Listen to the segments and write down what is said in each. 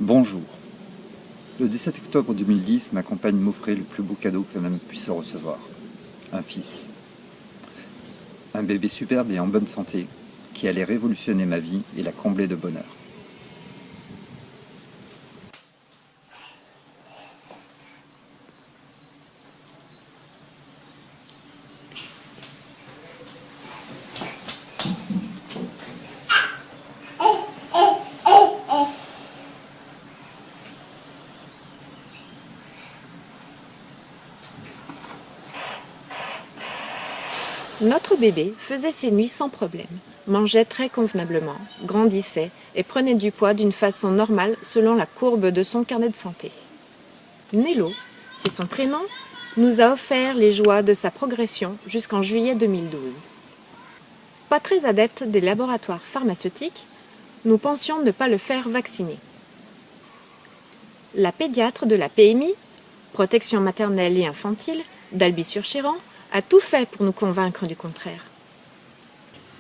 Bonjour. Le 17 octobre 2010, ma compagne m'offrait le plus beau cadeau qu'un homme puisse recevoir. Un fils. Un bébé superbe et en bonne santé, qui allait révolutionner ma vie et la combler de bonheur. Notre bébé faisait ses nuits sans problème, mangeait très convenablement, grandissait et prenait du poids d'une façon normale selon la courbe de son carnet de santé. Nello, c'est son prénom, nous a offert les joies de sa progression jusqu'en juillet 2012. Pas très adepte des laboratoires pharmaceutiques, nous pensions ne pas le faire vacciner. La pédiatre de la PMI, protection maternelle et infantile, d'Albi-sur-Chéran, a tout fait pour nous convaincre du contraire.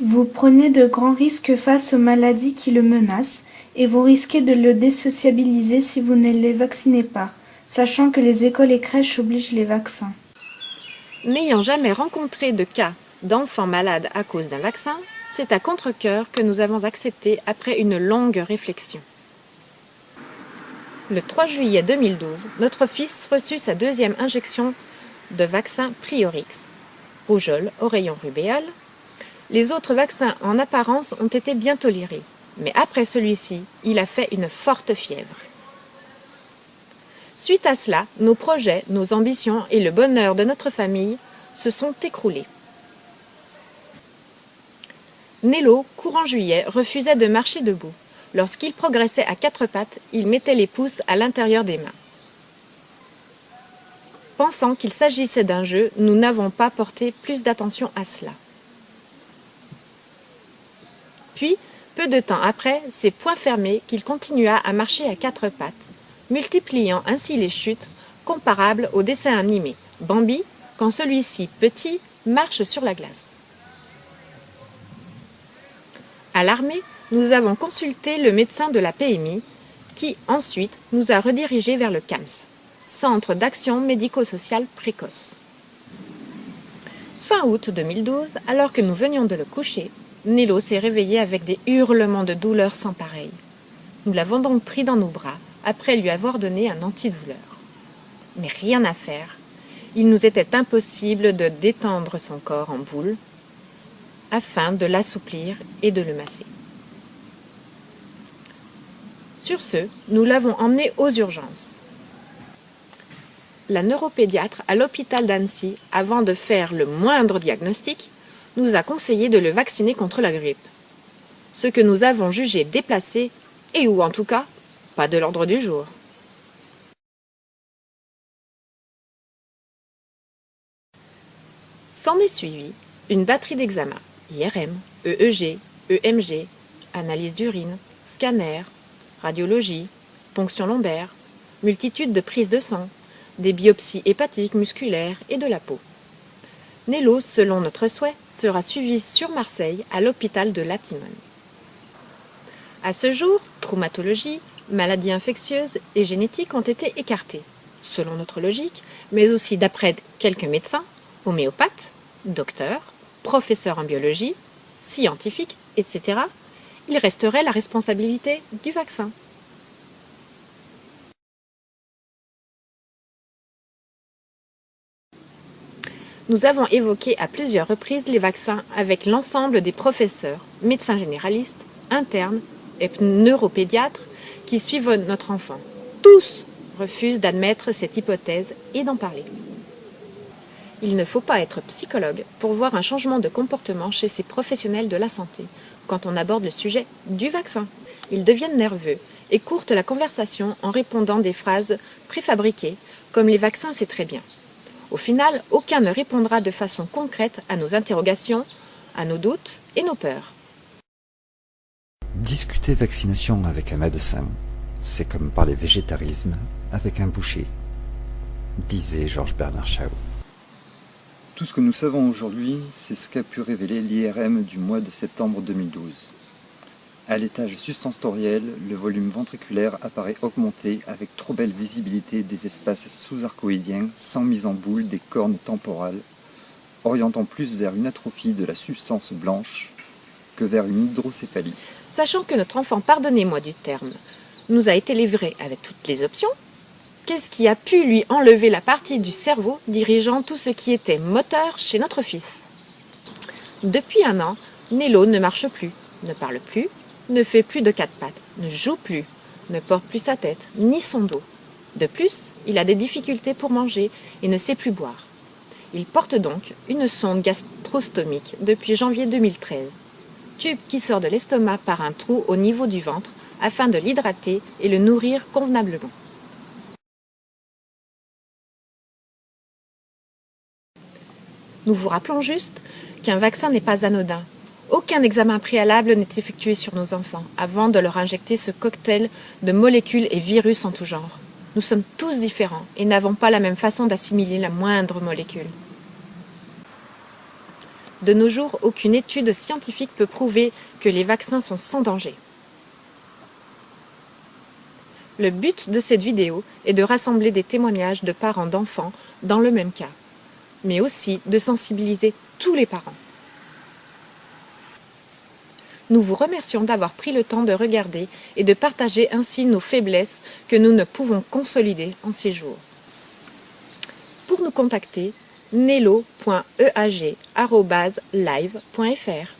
Vous prenez de grands risques face aux maladies qui le menacent et vous risquez de le désociabiliser si vous ne les vaccinez pas, sachant que les écoles et crèches obligent les vaccins. N'ayant jamais rencontré de cas d'enfants malades à cause d'un vaccin, c'est à contre-cœur que nous avons accepté après une longue réflexion. Le 3 juillet 2012, notre fils reçut sa deuxième injection de vaccin Priorix, rougeole, oreillon, rubéole. Les autres vaccins en apparence ont été bien tolérés, mais après celui-ci, il a fait une forte fièvre. Suite à cela, nos projets, nos ambitions et le bonheur de notre famille se sont écroulés. Nello, courant juillet, refusait de marcher debout. Lorsqu'il progressait à quatre pattes, il mettait les pouces à l'intérieur des mains. Pensant qu'il s'agissait d'un jeu, nous n'avons pas porté plus d'attention à cela. Puis, peu de temps après, ses poings fermés, qu'il continua à marcher à quatre pattes, multipliant ainsi les chutes, comparables au dessin animé Bambi, quand celui-ci, petit, marche sur la glace. Alarmés, nous avons consulté le médecin de la PMI, qui ensuite nous a redirigés vers le CAMS. Centre d'action médico-sociale précoce. Fin août 2012, alors que nous venions de le coucher, Nello s'est réveillé avec des hurlements de douleur sans pareil. Nous l'avons donc pris dans nos bras, après lui avoir donné un antidouleur. Mais rien à faire. Il nous était impossible de détendre son corps en boule, afin de l'assouplir et de le masser. Sur ce, nous l'avons emmené aux urgences. La neuropédiatre à l'hôpital d'Annecy, avant de faire le moindre diagnostic, nous a conseillé de le vacciner contre la grippe. Ce que nous avons jugé déplacé, et ou en tout cas, pas de l'ordre du jour. S'en est suivi une batterie d'examens, IRM, EEG, EMG, analyse d'urine, scanner, radiologie, ponction lombaire, multitude de prises de sang, des biopsies hépatiques, musculaires et de la peau. Nello, selon notre souhait, sera suivi sur Marseille à l'hôpital de Latimone. À ce jour, traumatologie, maladies infectieuses et génétiques ont été écartées, selon notre logique, mais aussi d'après quelques médecins, homéopathes, docteurs, professeurs en biologie, scientifiques, etc. Il resterait la responsabilité du vaccin. Nous avons évoqué à plusieurs reprises les vaccins avec l'ensemble des professeurs, médecins généralistes, internes et neuropédiatres qui suivent notre enfant. Tous refusent d'admettre cette hypothèse et d'en parler. Il ne faut pas être psychologue pour voir un changement de comportement chez ces professionnels de la santé quand on aborde le sujet du vaccin. Ils deviennent nerveux et courtent la conversation en répondant des phrases préfabriquées comme « les vaccins c'est très bien ». Au final, aucun ne répondra de façon concrète à nos interrogations, à nos doutes et nos peurs. Discuter vaccination avec un médecin, c'est comme parler végétarisme avec un boucher, disait Georges Bernard Shaw. Tout ce que nous savons aujourd'hui, c'est ce qu'a pu révéler l'IRM du mois de septembre 2012. À l'étage subsensoriel, le volume ventriculaire apparaît augmenté avec trop belle visibilité des espaces sous-archoïdiens sans mise en boule des cornes temporales, orientant plus vers une atrophie de la substance blanche que vers une hydrocéphalie. Sachant que notre enfant, pardonnez-moi du terme, nous a été livré avec toutes les options, qu'est-ce qui a pu lui enlever la partie du cerveau dirigeant tout ce qui était moteur chez notre fils? Depuis 1 an, Nello ne marche plus, ne parle plus, ne fait plus de 4 pattes, ne joue plus, ne porte plus sa tête, ni son dos. De plus, il a des difficultés pour manger et ne sait plus boire. Il porte donc une sonde gastrostomique depuis janvier 2013, tube qui sort de l'estomac par un trou au niveau du ventre afin de l'hydrater et le nourrir convenablement. Nous vous rappelons juste qu'un vaccin n'est pas anodin. Aucun examen préalable n'est effectué sur nos enfants avant de leur injecter ce cocktail de molécules et virus en tout genre. Nous sommes tous différents et n'avons pas la même façon d'assimiler la moindre molécule. De nos jours, aucune étude scientifique peut prouver que les vaccins sont sans danger. Le but de cette vidéo est de rassembler des témoignages de parents d'enfants dans le même cas, mais aussi de sensibiliser tous les parents. Nous vous remercions d'avoir pris le temps de regarder et de partager ainsi nos faiblesses que nous ne pouvons consolider en ces jours. Pour nous contacter, nello.eag@live.fr